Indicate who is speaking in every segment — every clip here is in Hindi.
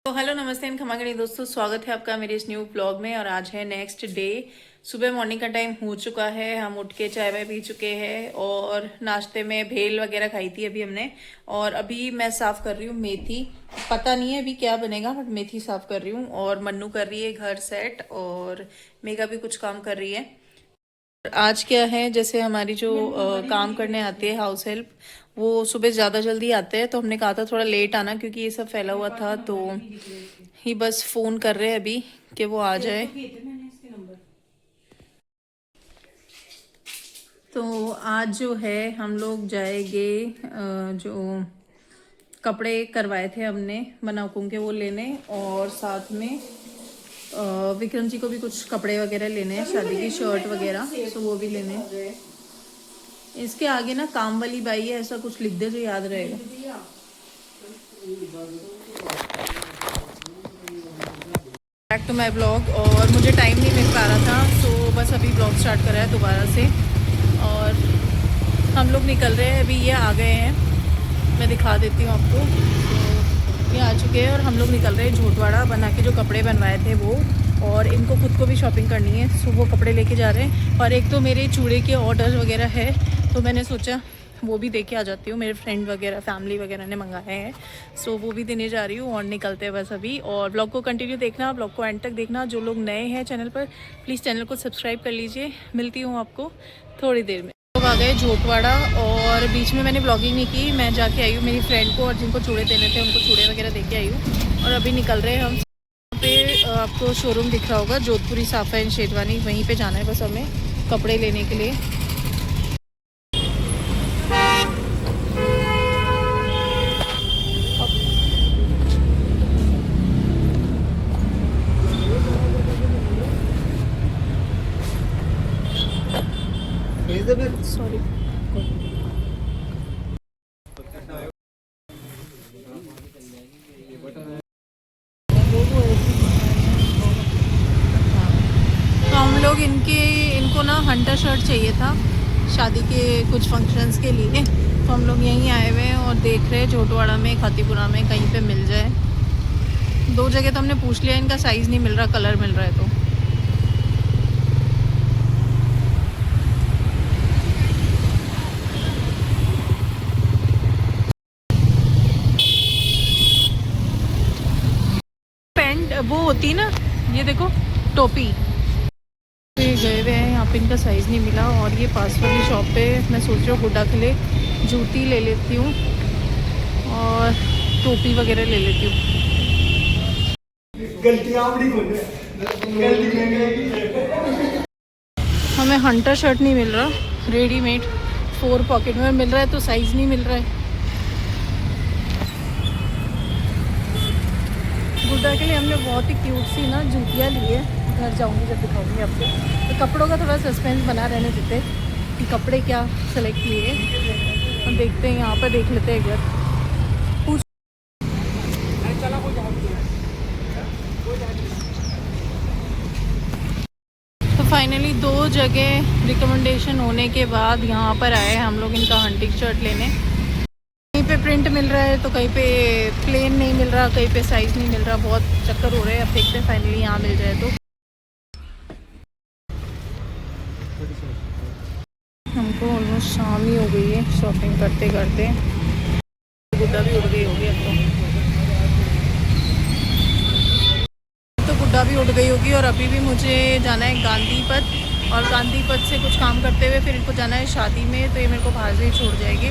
Speaker 1: तो हेलो नमस्ते एंड खमा गणी दोस्तों, स्वागत है आपका मेरे इस न्यू ब्लॉग में। और आज है नेक्स्ट डे। सुबह मॉर्निंग का टाइम हो चुका है, हम उठ के चाय वाय पी चुके हैं और नाश्ते में भेल वगैरह खाई थी अभी हमने। और अभी मैं साफ कर रही हूँ मेथी। पता नहीं है अभी क्या बनेगा, बट मेथी साफ कर रही हूँ। और मन्नू कर रही है घर सेट और मेघा भी कुछ काम कर रही है। आज क्या है, जैसे हमारी जो काम करने आती है हाउस हेल्प, वो सुबह ज़्यादा जल्दी आते हैं, तो हमने कहा था थोड़ा लेट आना क्योंकि ये सब फैला हुआ था। तो ही बस फ़ोन कर रहे हैं अभी कि वो आ जाए। तो आज जो है हम लोग जाएंगे जो कपड़े करवाए थे हमने मनाकुम के वो लेने, और साथ में विक्रम जी को भी कुछ कपड़े वगैरह लेने हैं, शादी की शर्ट वगैरह, तो वो भी लेने हैं। इसके आगे ना काम वाली बाई है, ऐसा कुछ लिख दे जो याद रहेगा। Back to my blog. और मुझे टाइम नहीं मिल पा रहा था, तो बस अभी ब्लॉग स्टार्ट करा है दोबारा से। और हम लोग निकल रहे हैं, अभी ये आ गए हैं, मैं दिखा देती हूँ आपको। तो ये आ चुके हैं और हम लोग निकल रहे हैं झोटवाड़ा। बना के जो कपड़े बनवाए थे वो, और इनको खुद को भी शॉपिंग करनी है, सो वो कपड़े लेके जा रहे हैं। और एक तो मेरे चूड़े के ऑर्डर वगैरह है, तो मैंने सोचा वो भी दे के आ जाती हूँ। मेरे फ्रेंड वगैरह फैमिली वगैरह ने मंगाए हैं, सो वो भी देने जा रही हूँ और निकलते हैं बस अभी। और ब्लॉग को कंटिन्यू देखना, ब्लॉग को एंड तक देखना। जो लोग नए हैं चैनल पर, प्लीज़ चैनल को सब्सक्राइब कर लीजिए। मिलती हूँ आपको थोड़ी देर में। लोग आ गए झोटवाड़ा, और बीच में मैंने ब्लॉगिंग नहीं की, मैं जाके आई हूँ मेरी फ्रेंड को, और जिनको चूड़े देने थे उनको चूड़े वगैरह दे के आई हूँ। और अभी निकल रहे हैं हम। यहाँ पे आपको शोरूम दिख रहा होगा, जोधपुरी साफा एंड शेरवानी, वहीं पे जाना है बस हमें कपड़े लेने के लिए। सॉरी। तो हम लोग इनको ना हंटर शर्ट चाहिए था शादी के कुछ फंक्शंस के लिए, तो हम लोग यहीं आए हुए हैं और देख रहे हैं झोटवाड़ा में, खातीपुरा में कहीं पे मिल जाए। दो जगह तो हमने पूछ लिया, इनका साइज़ नहीं मिल रहा, कलर मिल रहा है। तो पैंट वो होती ना, ये देखो टोपी। ये गए हुए हैं, यहाँ पे इनका साइज़ नहीं मिला। और ये पास वाली शॉप पे मैं सोच रही हूँ गुड्डा के लिए जूती ले लेती हूँ और टोपी वगैरह ले लेती हूँ। हमें हंटर शर्ट नहीं मिल रहा, रेडीमेड 4 पॉकेट में मिल रहा है, तो साइज़ नहीं मिल रहा है। गुड्डा के लिए हमने बहुत ही क्यूट सी ना जूतियाँ ली है, घर जाऊंगी जब दिखाऊंगी आपको। तो कपड़ों का थोड़ा सस्पेंस बना रहने देते कि कपड़े क्या सेलेक्ट किए, हम देखते हैं। यहाँ पर देख लेते हैं एक बार। तो फाइनली 2 जगह रिकमेंडेशन होने के बाद यहाँ पर आए हम लोग इनका हंटिंग शर्ट लेने। कहीं पे प्रिंट मिल रहा है तो कहीं पे प्लेन नहीं मिल रहा, कहीं पे साइज़ नहीं मिल रहा, बहुत चक्कर हो रहे हैं। अब देखते हैं फाइनली यहाँ मिल जाए तो। हमको ऑलमोस्ट शाम ही हो गई है शॉपिंग करते करते। गुड्डा भी उड़ गई होगी अब तो गुड्डा भी उड़ गई होगी। और अभी भी मुझे जाना है गांधी पथ, और गांधी पथ से कुछ काम करते हुए फिर इनको जाना है शादी में, तो ये मेरे को बाहर से ही छोड़ जाएगी।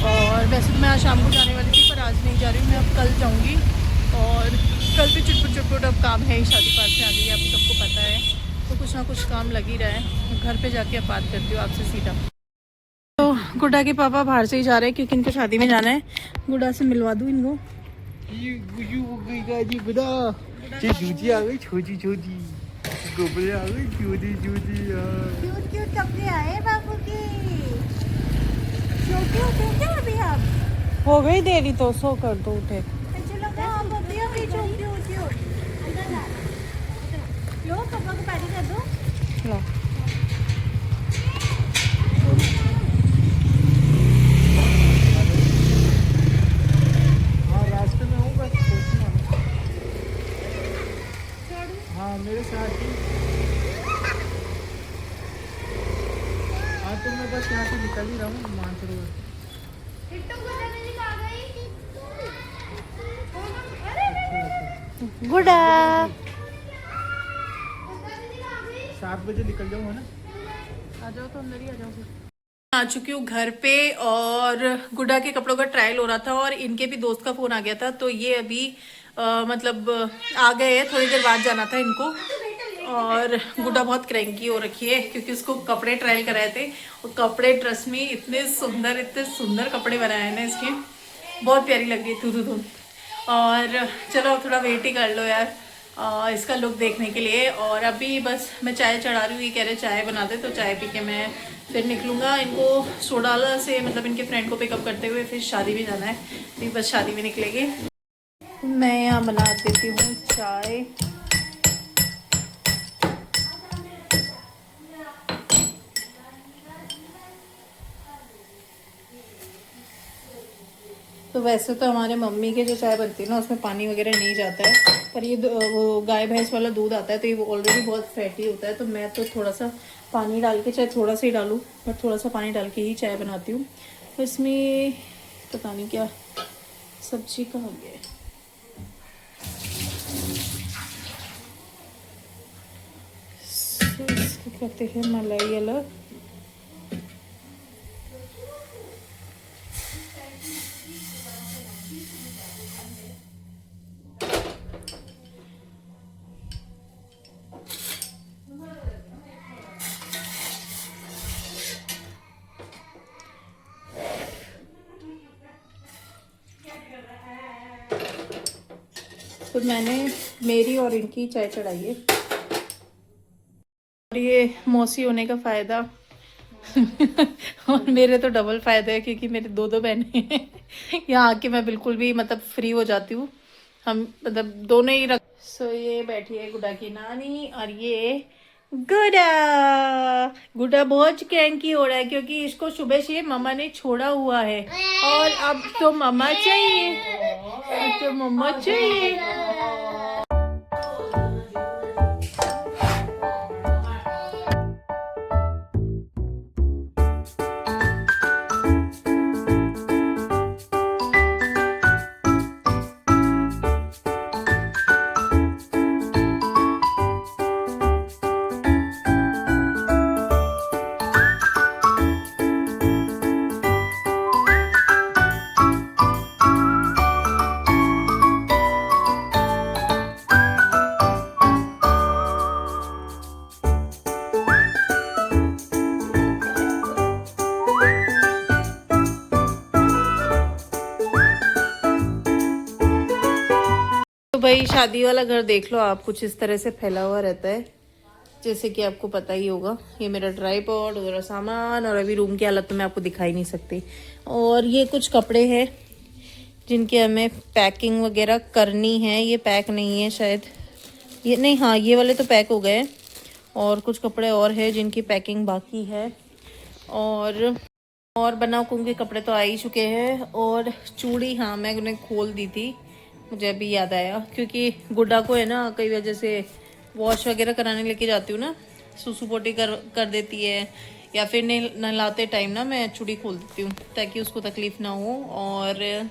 Speaker 1: और वैसे तो मैं आज शाम को जाने वाली थी, पर आज नहीं जा रही हूँ, मैं अब कल जाऊँगी। और कल भी चुटपुट अब काम है ही, शादी पास से आ गई, आपको सबको पता है, तो कुछ ना कुछ काम लग ही रहा है। घर पर जाके अब बात करती हूँ आपसे सीधा। तो गुड्डा के पापा बाहर से ही जा रहे हैं क्योंकि इनको शादी में जाना है। गुड्डा से मिलवा दूँ इनको।
Speaker 2: जूती आ गई, छोटी छोटी कपड़े आ गई, छोटी छोटी
Speaker 3: क्यूट क्यूट कपड़े आए बाबू के। छोटे होते क्या अभी आप?
Speaker 1: हो गई देरी तो सो कर दो उठे।
Speaker 3: चलो आप अभी अभी छोटी होती हो। लो पापा को पैडी कर दो।
Speaker 1: लो
Speaker 2: रास्ते में होगा। बस यहाँ से निकल ही रहा हूँ मानसरोवर।
Speaker 3: गुड़ा
Speaker 2: 7 बजे निकल जाऊँ है ना।
Speaker 1: आ जाओ तो अंदर ही आ जाओ फिर। आ चुकी हूँ घर पे और गुड्डा के कपड़ों का ट्रायल हो रहा था और इनके भी दोस्त का फोन आ गया था, तो ये अभी मतलब आ गए हैं। थोड़ी देर बाद जाना था इनको। और गुड्डा बहुत क्रैंकी हो रखी है क्योंकि उसको कपड़े ट्रायल कराए थे और कपड़े ट्रस्ट में इतने सुंदर कपड़े बनाए हैं ना इसके, बहुत प्यारी लग रही है धुन। और चलो अब थोड़ा वेट ही कर लो यार इसका लुक देखने के लिए। और अभी बस मैं चाय चढ़ा रही हूँ, ये कह रहे चाय बना दे, तो चाय पी के मैं फिर निकलूँगा। इनको सोडाला से मतलब इनके फ्रेंड को पिकअप करते हुए फिर शादी भी जाना है, फिर बस शादी में निकलेंगे। मैं यहाँ बना देती हूँ चाय। तो वैसे तो हमारे मम्मी के जो चाय बनती है ना उसमें पानी वगैरह नहीं जाता है, पर ये वो गाय भैंस वाला दूध आता है तो ये ऑलरेडी बहुत फैटी होता है। तो मैं तो थोड़ा सा पानी डाल के, चाहे थोड़ा सा ही डालूँ पर थोड़ा सा पानी डाल के ही चाय बनाती हूँ। तो इसमें पता नहीं क्या सब्जी कहाँ गया, करते हैं मलाई अलग। तो मैंने मेरी और इनकी चाय चढ़ाई है। और ये मौसी होने का फ़ायदा और मेरे तो डबल फ़ायदा है क्योंकि मेरे दो बहनें हैं। यहाँ आके मैं बिल्कुल भी मतलब फ्री हो जाती हूँ। हम मतलब दोनों ही रख। सो ये बैठी है गुड्डा की नानी और ये गुड्डा बहुत क्रैंकी हो रहा है क्योंकि इसको सुबह से मम्मा ने छोड़ा हुआ है और अब तो मम्मा चाहिए, अब तो मम्मा चाहिए। तो भाई शादी वाला घर देख लो आप, कुछ इस तरह से फैला हुआ रहता है जैसे कि आपको पता ही होगा। ये मेरा ट्राइपॉड, उधर सामान, और अभी रूम की हालत तो मैं आपको दिखा ही नहीं सकती। और ये कुछ कपड़े हैं जिनके हमें पैकिंग वगैरह करनी है। ये पैक नहीं है शायद, ये नहीं, हाँ ये वाले तो पैक हो गए। और कुछ कपड़े और हैं जिनकी पैकिंग बाकी है। और बना के कपड़े तो आ ही चुके हैं। और चूड़ी हाँ मैं उन्हें खोल दी थी, मुझे अभी याद आया, क्योंकि गुड्डा को है ना कई वजह से वॉश वगैरह कराने लेके जाती हूँ ना, सुसु पोटी कर देती है, या फिर नहलाते टाइम ना मैं चूड़ी खोल देती हूँ ताकि उसको तकलीफ ना हो। और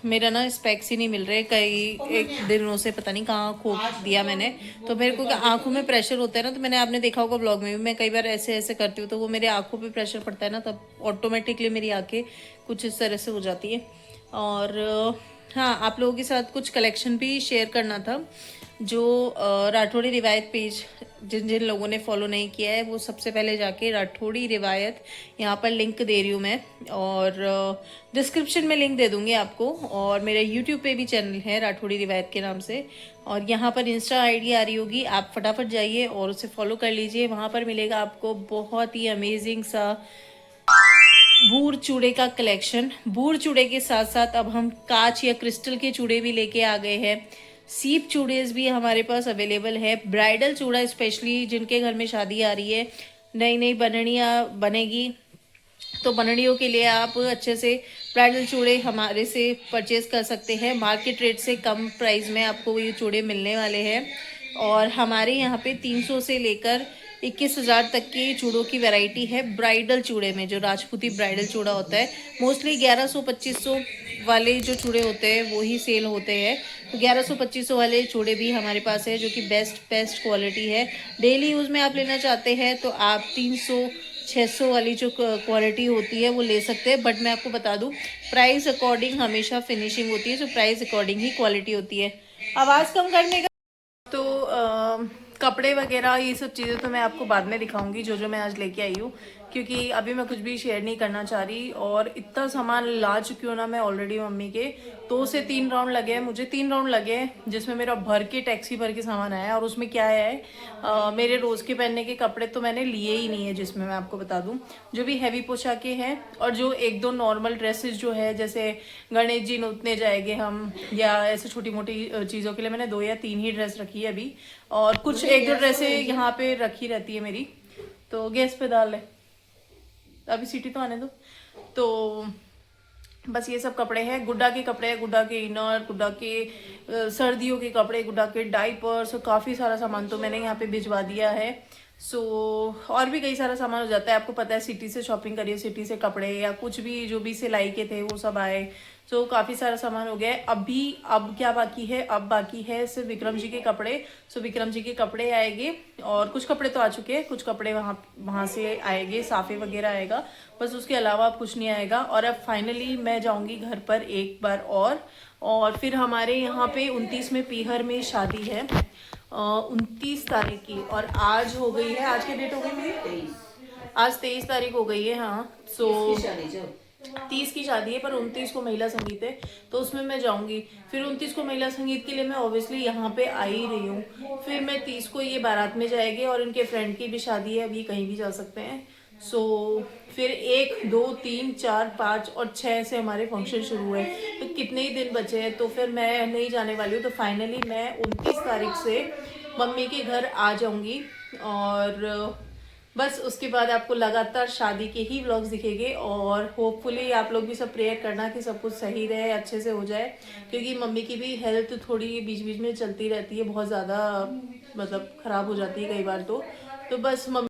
Speaker 1: मेरा ना स्पेक्स ही नहीं मिल रहे कई एक दिनों से, पता नहीं कहाँ खो दिया मैंने। तो मेरे को आंखों में प्रेशर होता है ना, तो मैंने आपने देखा होगा ब्लॉग में भी, मैं कई बार ऐसे करती हूँ तो वो मेरे आंखों पे प्रेशर पड़ता है ना, तब ऑटोमेटिकली मेरी आंखें कुछ इस तरह से हो जाती है। और हाँ, आप लोगों के साथ कुछ कलेक्शन भी शेयर करना था। जो राठौड़ी रिवायत पेज जिन जिन लोगों ने फॉलो नहीं किया है वो सबसे पहले जाके राठौड़ी रिवायत, यहाँ पर लिंक दे रही हूँ मैं, और डिस्क्रिप्शन में लिंक दे दूँगी आपको। और मेरा यूट्यूब पे भी चैनल है राठौड़ी रिवायत के नाम से, और यहाँ पर इंस्टा आईडी आ रही होगी, आप फटाफट जाइए और उसे फॉलो कर लीजिए। वहाँ पर मिलेगा आपको बहुत ही अमेजिंग सा बूर चूड़े का कलेक्शन। बूर चूड़े के साथ साथ अब हम कांच या क्रिस्टल के चूड़े भी लेके आ गए हैं। सीप चूड़ेज भी हमारे पास अवेलेबल है। ब्राइडल चूड़ा स्पेशली जिनके घर में शादी आ रही है, नई नई बनड़ियाँ बनेगी, तो बनड़ियों के लिए आप अच्छे से ब्राइडल चूड़े हमारे से परचेज कर सकते हैं। मार्केट रेट से कम प्राइस में आपको ये चूड़े मिलने वाले हैं। और हमारे यहाँ पे 300 से लेकर 21,000 तक की चूड़ों की वैरायटी है ब्राइडल चूड़े में, जो राजपूती ब्राइडल चूड़ा होता है। मोस्टली 1100-2500 वाले जो चूड़े होते हैं वो ही सेल होते हैं। तो 1100-2500 वाले चूड़े भी हमारे पास है, जो कि बेस्ट क्वालिटी है। डेली यूज़ में आप लेना चाहते हैं तो आप 300-600 वाली जो क्वालिटी होती है वो ले सकते हैं। बट मैं आपको बता दूं, प्राइस अकॉर्डिंग हमेशा फिनिशिंग होती है, जो प्राइस अकॉर्डिंग ही क्वालिटी होती है। आवाज़ कम करने का। तो कपड़े वगैरह ये सब चीज़ें तो मैं आपको बाद में दिखाऊंगी, जो मैं आज लेके आई हूँ, क्योंकि अभी मैं कुछ भी शेयर नहीं करना चाह रही। और इतना सामान ला चुकी हूँ ना मैं ऑलरेडी, मम्मी के 2 से 3 राउंड लगे हैं, मुझे 3 राउंड लगे हैं, जिसमें मेरा टैक्सी भर के सामान आया है। और उसमें क्या है, मेरे रोज़ के पहनने के कपड़े तो मैंने लिए ही नहीं है, जिसमें मैं आपको बता दूं जो भी हैवी पोशाकें हैं और जो 1-2 नॉर्मल ड्रेसेस जो है, जैसे गणेश जी नोतने जाएंगे हम, या ऐसे छोटी मोटी चीज़ों के लिए मैंने 2 या 3 ही ड्रेस रखी है अभी। और कुछ 1-2 ड्रेसें यहाँ पे रखी रहती है मेरी। तो गैस पे डाल ले, अभी सीटी तो आने दो। तो बस ये सब कपड़े हैं, गुड्डा के कपड़े हैं, गुड्डा के इनर, गुड्डा के सर्दियों के कपड़े, गुड्डा के डाइपर्स, काफ़ी सारा सामान तो मैंने यहाँ पे भिजवा दिया है। और भी कई सारा सामान हो जाता है, आपको पता है, सिटी से शॉपिंग करिए, सिटी से कपड़े या कुछ भी जो भी सिलाई के थे वो सब आए। काफ़ी सारा सामान हो गया है। अब क्या बाकी है, अब बाकी है सिर्फ विक्रम जी के कपड़े। विक्रम जी के कपड़े आएंगे, और कुछ कपड़े तो आ चुके हैं, कुछ कपड़े वहाँ से आएंगे, साफे वगैरह आएगा, बस उसके अलावा अब कुछ नहीं आएगा। और अब फाइनली मैं जाऊँगी घर पर एक बार और फिर हमारे यहाँ पे 29 में पीहर में शादी है, 29 तारीख की। और आज हो गई है, आज की डेट हो गई मेरी, आज 23 तारीख हो गई है। हाँ, 30 की शादी है, पर 29 को महिला संगीत है, तो उसमें मैं जाऊंगी। फिर 29 को महिला संगीत के लिए मैं ऑब्वियसली यहाँ पे आ ही रही हूँ। फिर मैं 30 को ये बारात में जाएगी, और इनके फ्रेंड की भी शादी है, अभी कहीं भी जा सकते हैं। फिर 1, 2, 3, 4, 5 और 6 से हमारे फंक्शन शुरू हुए, तो कितने ही दिन बचे हैं। तो फिर मैं नहीं जाने वाली हूँ। तो फाइनली मैं 29 तारीख से मम्मी के घर आ जाऊंगी, और बस उसके बाद आपको लगातार शादी के ही व्लॉग्स दिखेंगे। और होपफुली आप लोग भी सब प्रेयर करना कि सब कुछ सही रहे, अच्छे से हो जाए, क्योंकि मम्मी की भी हेल्थ थोड़ी बीच बीच में चलती रहती है, बहुत ज़्यादा मतलब ख़राब हो जाती है कई बार। तो बस मम्मी